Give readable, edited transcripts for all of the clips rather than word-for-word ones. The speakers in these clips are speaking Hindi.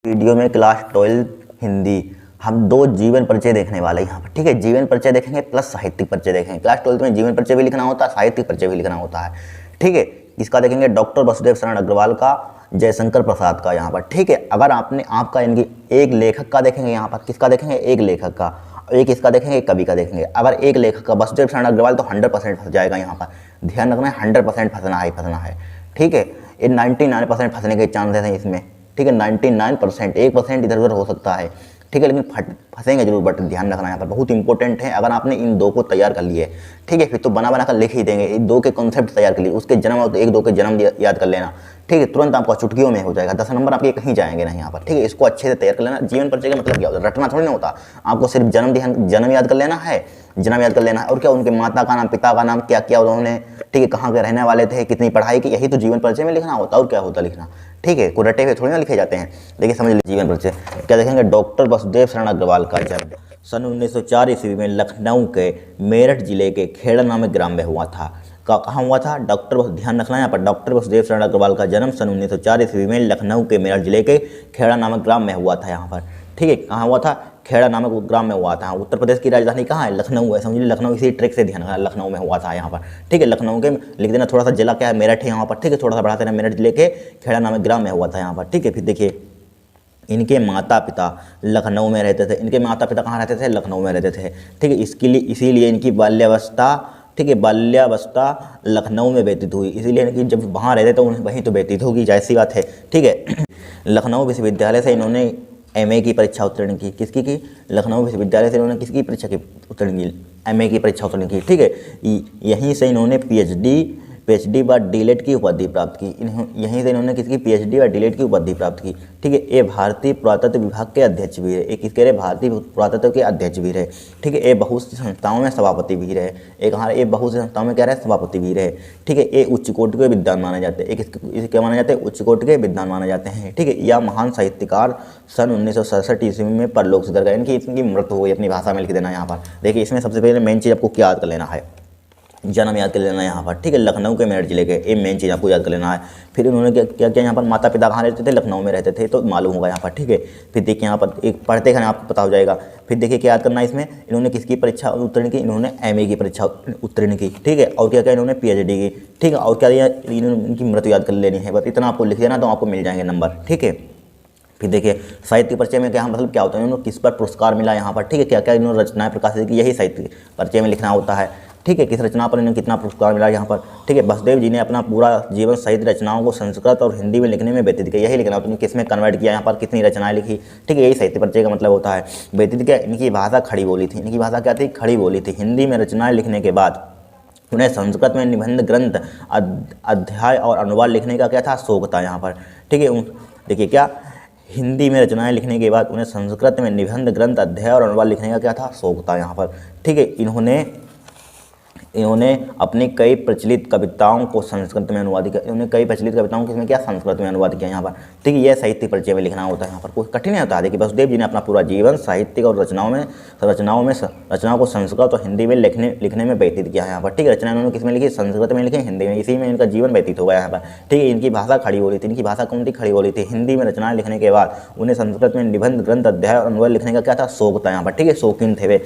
वीडियो में क्लास 12 हिंदी हम दो जीवन परिचय देखने वाले हैं यहाँ पर। ठीक है, जीवन परिचय देखेंगे प्लस साहित्यिक परिचय देखेंगे। क्लास 12 में जीवन परिचय भी लिखना होता है, साहित्यिक परिचय भी लिखना होता है। ठीक है, इसका देखेंगे डॉक्टर वसुदेव शरण अग्रवाल का, जयशंकर प्रसाद का यहाँ पर। ठीक है, अगर आपका इनकी एक लेखक का देखेंगे यहाँ पर, किसका देखेंगे, एक लेखक का, एक इसका देखेंगे, एक कवि का देखेंगे। अगर एक लेखक का वसुदेव शरण अग्रवाल तो 100% फंस जाएगा यहाँ पर। ध्यान रखना है, 100% फंसना है। ठीक है, ये 99% फंसने के चांसेस हैं इसमें। ठीक है, 99%, 1% इधर उधर हो सकता है। ठीक है, लेकिन फंसेंगे जरूर। बट ध्यान रखना यहाँ पर बहुत इंपॉर्टेंट है। अगर आपने इन दो को तैयार कर लिए, ठीक है, फिर तो बना कर लिख ही देंगे। इन दो के कॉन्सेप्ट तैयार कर लिए, उसके जन्म और एक दो के जन्म याद कर लेना। ठीक है, तुरंत आपका चुटकियों में हो जाएगा। 10 नंबर आपके कहीं जाएंगे नहीं यहाँ पर। ठीक है, इसको अच्छे से तैयार कर लेना। जीवन परिचय का मतलब क्या होता है, रटना थोड़ी ना होता। आपको सिर्फ जन्म याद कर लेना है, जन्म याद कर लेना है, और क्या उनके माता का नाम, पिता का नाम, क्या क्या उन्होंने, ठीक है, कहाँ के रहने वाले थे, कितनी पढ़ाई की, यही तो जीवन परिचय में लिखना होता है। और क्या होता लिखना। ठीक है, कोई रटे हुए थोड़ी ना लिखे जाते हैं। देखिए समझ लीजिए, जीवन परिचय क्या देखेंगे। डॉक्टर वसुदेव शरण अग्रवाल का जन्म सन 1904 ईस्वी में लखनऊ के मेरठ जिले के खेड़ा नामक ग्राम में हुआ था। कहाँ हुआ था, ध्यान रखना है यहाँ पर। डॉक्टर वसुदेव शरण अग्रवाल का जन्म सन 1904 ईस्वी में लखनऊ के मेरठ जिले के खेड़ा नामक ग्राम में हुआ था यहाँ पर। ठीक है, कहाँ हुआ था, खेड़ा नामक ग्राम में हुआ था। उत्तर प्रदेश की राजधानी कहाँ है, लखनऊ है। समझिए लखनऊ, इसी ट्रिक से ध्यान रखना, लखनऊ में हुआ था यहाँ पर। ठीक है, लखनऊ के लिख देना, थोड़ा सा जिला क्या है, मेरठ है यहाँ पर। ठीक है, थोड़ा सा बढ़ाते ना, मेरठ जिले के खेड़ा नामक ग्राम में हुआ था यहाँ पर। ठीक है, फिर देखिए इनके माता पिता लखनऊ में रहते थे। इनके माता पिता कहाँ रहते थे, लखनऊ में रहते थे। ठीक है, इसीलिए इनकी बाल्यावस्था, ठीक है, बाल्यावस्था लखनऊ में व्यतीत हुई। इसीलिए इनकी जब वहाँ रहते तो वहीं तो व्यतीत होगी, जाहिर सी बात है। ठीक है, लखनऊ विश्वविद्यालय से इन्होंने एमए की परीक्षा उत्तीर्ण की। किसकी की, लखनऊ विश्वविद्यालय से इन्होंने किसकी परीक्षा की उत्तीर्ण की, एमए की परीक्षा उत्तीर्ण की। ठीक है, यहीं से इन्होंने पीएचडी व डीलेट की उपाधि प्राप्त की। यहीं से इन्होंने किसकी, पीएचडी व डीलेट की उपाधि प्राप्त की। ठीक है, ये भारतीय पुरातत्व विभाग के अध्यक्ष भी रहे। एक किसके रहे, भारतीय पुरातत्व के अध्यक्ष भी रहे। ठीक है, ये बहुत सी संस्थाओं में सभापति भी रहे। एक हाँ, ये बहुत सी संस्थाओं में क्या रहे, सभापति भी रहे। ठीक है, ये उच्च कोटि के विद्वान माने जाते हैं। इसे क्या माने जाते हैं, उच्च कोटि के विद्वान माने जाते हैं। ठीक है, यह महान साहित्यकार सन 1967 ईस्वी में परलोक सिधार गए। इनकी मृत्यु हो गई, अपनी भाषा में लिख देना यहाँ पर। देखिए इसमें सबसे पहले मेन चीज़ आपको क्या याद कर लेना है, जन्म याद कर लेना यहाँ पर। ठीक है, लखनऊ के मेरठ जिले के, ये मेन चीज़ आपको याद कर लेना है। फिर उन्होंने क्या किया यहाँ पर, माता पिता कहाँ रहते थे, लखनऊ में रहते थे, तो मालूम होगा यहाँ पर। ठीक है, फिर देखिए यहाँ पर एक पढ़ते खाने आपको पता हो जाएगा। फिर देखिए क्या याद करना है इसमें, इन्होंने किसकी परीक्षा उत्तीर्ण की, इन्होंने एमए की परीक्षा उत्तीर्ण की। ठीक है, और क्या क्या, इन्होंने पीएचडी की। ठीक है, और क्या इनकी मृत्यु याद कर लेनी है। बस इतना आपको लिख देना तो आपको मिल जाएंगे नंबर। ठीक है, फिर देखिए साहित्य परिचय में क्या मतलब क्या होता है, इन्होंने किस पर पुरस्कार मिला यहाँ पर। ठीक है, क्या क्या इन्होंने रचनाएं प्रकाशित की, यही साहित्य परिचय में लिखना होता है। ठीक है, किस रचना पर इन्हें कितना पुरस्कार मिला यहाँ पर। ठीक है, वसुदेव जी ने अपना पूरा जीवन साहित्य रचनाओं को संस्कृत और हिंदी में लिखने में व्यतीत किया। यही लिखना होता है, किस में कन्वर्ट किया यहाँ पर, कितनी रचनाएं लिखी। ठीक है, यही साहित्य परिचय का मतलब होता है। व्यतीत क्या, इनकी भाषा खड़ी बोली थी। इनकी भाषा क्या थी, खड़ी बोली थी। हिंदी में रचनाएं लिखने के बाद उन्हें संस्कृत में निबंध, ग्रंथ, अध्याय और अनुवाद लिखने का क्या था, शौक था यहाँ पर। ठीक है, देखिए क्या, हिंदी में रचनाएं लिखने के बाद उन्हें संस्कृत में निबंध, ग्रंथ, अध्याय और अनुवाद लिखने का क्या था, शौक था यहाँ पर। ठीक है, इन्होंने अपनी कई प्रचलित कविताओं को संस्कृत में अनुवाद किया। इन्होंने कई प्रचलित कविताओं को इसमें क्या, संस्कृत में अनुवाद किया यहाँ पर। ठीक है, यह साहित्य परिचय में लिखना होता है यहाँ पर, कोई कठिन नहीं होता है। देखिए वसुदेव जी ने अपना पूरा जीवन साहित्यिक और रचनाओं को संस्कृत और हिंदी में लिखने में व्यतीत किया है यहाँ पर। ठीक है, रचना इन्होंने किस में लिखी, संस्कृत में लिखी, हिंदी में, इसी में इनका जीवन व्यतीत हो गया यहाँ पर। ठीक है, इनकी भाषा खड़ी बोली थी। इनकी भाषा कौन थी, खड़ी बोली थी। हिंदी में रचनाएं लिखने के बाद उन्हें संस्कृत में निबंध, ग्रंथ, अध्याय और अनुवाद लिखने का क्या था, शौक था यहाँ पर। ठीक है, शौकीन थे वे।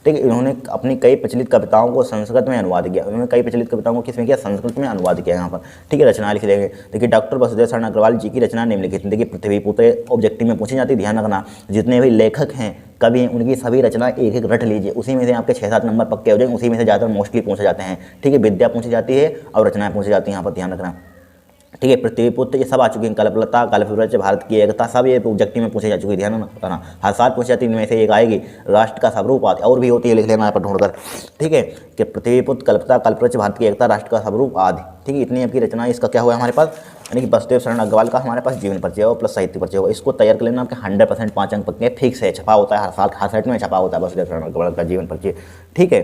ठीक है, इन्होंने अपनी कई प्रचलित कविताओं को संस्कृत में अनुवाद किया। उन्होंने कई प्रचलित कविताओं को किसमें किया, संस्कृत में अनुवाद किया यहाँ पर। ठीक है, रचना लिख देंगे। देखिए डॉक्टर वसुदेव शरण अग्रवाल जी की रचना निम्नलिखित। देखिए पृथ्वीपुत्र ऑब्जेक्टिव में पूछी जाती, ध्यान रखना। जितने भी लेखक हैं, कवि हैं, उनकी सभी रचना एक एक रट लीजिए। उसी में से आपके 6-7 नंबर पक्के हो जाएंगे। उसी में से ज़्यादातर मोस्टली पूछे जाते हैं। ठीक है, विद्या पूछी जाती है और रचनाएं पूछी जाती हैं यहाँ पर, ध्यान रखना। ठीक है, पृथ्वीपुत्र ये सब आ चुके हैं। कल्पलता, कल्पवृक्ष, भारत की एकता, सब ये ऑब्जेक्टिव में पूछे जा चुकी है, ध्यान रखना। हर साल पूछी जाती है, इनमें से एक आएगी। राष्ट्र का स्वरूप आदि, और भी होती है, लिख लेना यहाँ पर ढूंढकर। ठीक है, कि पृथ्वीपुत्र, कल्पता, कल्पवृक्ष, भारत की एकता, राष्ट्र का स्वरूप आदि। ठीक है, इतनी आपकी रचना, इसका क्या हुआ हमारे पास, यानी कि वसुदेव शरण अग्रवाल का हमारे पास जीवन परिचय और प्लस साहित्य परिचय होगा। इसको तैयार कर लेना, आपके 100% 5 अंक पक्के फिक्स है। छपा होता है हर साल, हर सेट में छपा होता है वसुदेव शरण अग्रवाल का जीवन परिचय। ठीक है,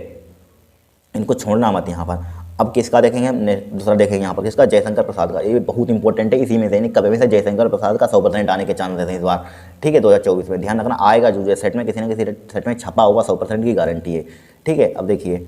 इनको छोड़ना मत यहाँ पर। अब किसका देखेंगे हम, दूसरा देखेंगे यहाँ पर, किसका, जयशंकर प्रसाद का। ये बहुत इंपॉर्टेंट है, इसी में से नहीं कभी से जयशंकर प्रसाद का 100% आने के चांसेस हैं इस बार। ठीक है, 2024 में ध्यान रखना, आएगा जो सेट में, किसी न किसी सेट में छपा होगा, 100% की गारंटी है। ठीक है, अब देखिए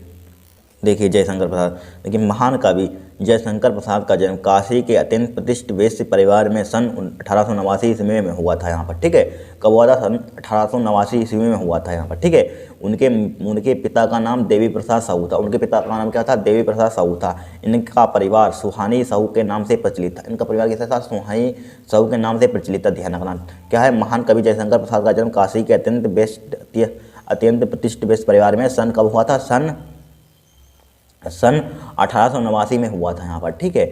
देखिए जयशंकर प्रसाद, देखिए महान कवि जयशंकर प्रसाद का जन्म काशी के अत्यंत प्रतिष्ठित वैश्य परिवार में सन 1889 ईस्वी में हुआ था यहाँ पर, ठीक है। कब हुआ था? सन 1889 ईस्वी में हुआ था यहाँ पर, ठीक है। उनके पिता का नाम देवी प्रसाद साहू था। उनके पिता का नाम क्या था? देवी प्रसाद साहू था। इनका परिवार सुहानी साहू के नाम से प्रचलित था। इनका परिवार कैसा था? सुहानी साहू के नाम से प्रचलित था। ध्यान रखना क्या है? महान कवि जयशंकर प्रसाद का जन्म काशी के अत्यंत प्रतिष्ठित वैश्य परिवार में सन कब हुआ था? सन 1889 में हुआ था यहाँ पर, ठीक है।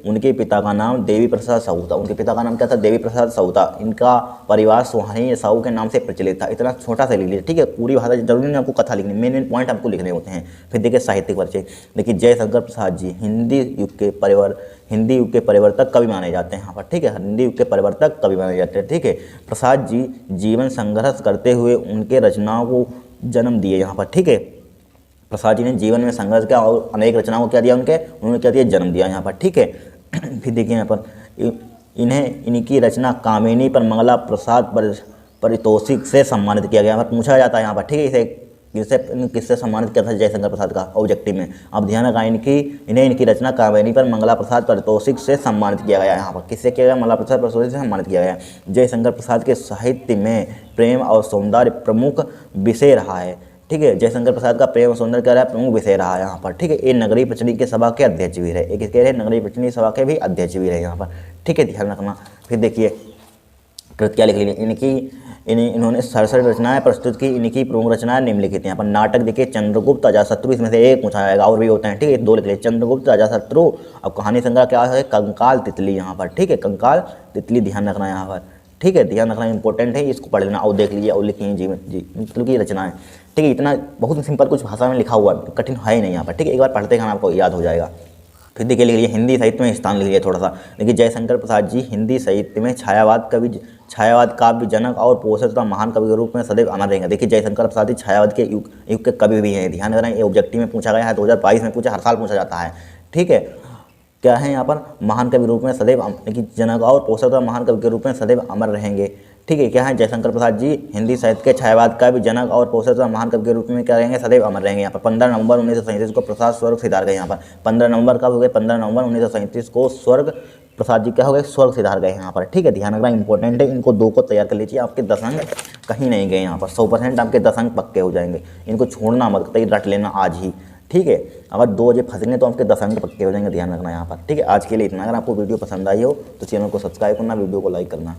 उनके पिता का नाम देवी प्रसाद साहू था। उनके पिता का नाम क्या था? देवी प्रसाद साहू था। इनका परिवार सुहानी साहू के नाम से प्रचलित था। इतना छोटा सा लिख लीजिए, ठीक है। पूरी भाषा जरूरी नहीं आपको कथा लिखनी, मेन पॉइंट आपको लिखने होते हैं। फिर देखिए साहित्यिक परिचय, देखिए जयशंकर प्रसाद जी हिंदी युग के परिवर्तक कवि माने जाते हैं यहाँ पर, ठीक है। हिंदी युग के परिवर्तक कवि माने जाते हैं, ठीक है। प्रसाद जी जीवन संघर्ष करते हुए उनके रचनाओं को जन्म दिए यहाँ पर, ठीक है। प्रसाद जी ने जीवन में संघर्ष किया और अनेक रचनाओं को क्या दिया? उन्होंने क्या दिया? जन्म दिया यहाँ पर, ठीक है। फिर देखिए यहाँ पर इनकी रचना कामिनी पर मंगला प्रसाद पारितोषिक से सम्मानित किया गया। यहाँ पर पूछा जाता है यहाँ पर, ठीक है, किससे सम्मानित किया था जयशंकर प्रसाद का ऑब्जेक्टिव में? अब ध्यान रखा, इनकी रचना कामिनी पर मंगला प्रसाद पारितोषिक से सम्मानित किया गया। यहाँ पर किससे किया गया? मंगला प्रसाद पारितोषिक से सम्मानित किया गया। जयशंकर प्रसाद के साहित्य में प्रेम और सौंदर्य प्रमुख विषय रहा है, ठीक है। जयशंकर प्रसाद का प्रेम और सौंदर्य क्या रहा है? प्रमुख विषय रहा है यहाँ पर, ठीक है। ये नगरीय प्रचलित के सभा के अध्यक्ष भी रहे, एक कह रहे नगरीय प्रचलित सभा के भी अध्यक्ष भी रहे यहाँ पर, ठीक है। ध्यान रखना। फिर देखिए कृत क्या लिख लीजिए, इन्होंने 67 रचनाएं प्रस्तुत की। इनकी प्रमुख रचनाएं निम्नलिखित यहाँ पर। नाटक देखिए चंद्रगुप्त अजातशत्रु, इसमें से एक पूछा जाएगा, और भी होते हैं, ठीक है। 2 लिख लीजिए, चंद्रगुप्त अजातशत्रु। अब कहानी संग्रह क्या है? कंकाल तितली यहाँ पर, ठीक है। कंकाल तितली, ध्यान रखना यहाँ पर, ठीक है। ध्यान रखना इंपॉर्टेंट है, इसको पढ़ लेना और देख लीजिए और लिखिए जीवन मतलब की रचनाएं, ठीक है। इतना बहुत सिंपल कुछ भाषा में लिखा हुआ, कठिन है ही नहीं यहाँ पर, ठीक है। एक बार पढ़ते खाना आपको याद हो जाएगा। फिर देखिए लिख लीजिए हिंदी साहित्य में स्थान लिख लीजिए थोड़ा सा। देखिए जयशंकर प्रसाद जी हिंदी साहित्य में छायावाद काव्य जनक और पोषक तथा महान कवि के रूप में सदैव अमर रहेंगे। देखिए जयशंकर प्रसाद जी छायावाद के युग के कवि भी हैं। ध्यान रखें, ये ऑब्जेक्टिव में पूछा गया है, 2022 में पूछा, हर साल पूछा जाता है, ठीक है। क्या है यहाँ पर? महान कवि रूप में सदैव जनक और पोषक तथा महान कवि के रूप में सदैव अमर रहेंगे, ठीक है। क्या है? जयशंकर प्रसाद जी हिंदी साहित्य के छायावाद का भी जनक और पोषक तथा महान कवि के रूप में क्या रहेंगे? सदैव अमर रहेंगे। यहाँ पर 15 नवंबर 1937 को प्रसाद स्वर्ग सिधार गए। यहाँ पर 15 नवंबर कब हो गए? 15 नवंबर 1937 को प्रसाद जी क्या हो गए? स्वर्ग सिधार गए यहाँ पर, ठीक है। ध्यान रखना इंपॉर्टेंट है, इनको 2 को तैयार कर लीजिए, आपके 10 अंक कहीं नहीं गए यहाँ पर, 100% आपके 10 अंक पक्के हो जाएंगे। इनको छोड़ना मत, कहीं रट लेना आज ही, ठीक है। अगर 2 बजे फंसेंगे तो आपके 10 अंक पक्के हो जाएंगे, ध्यान रखना यहाँ पर, ठीक है। आज के लिए इतना। अगर आपको वीडियो पसंद आई हो तो चैनल को सब्सक्राइब करना, वीडियो को लाइक करना।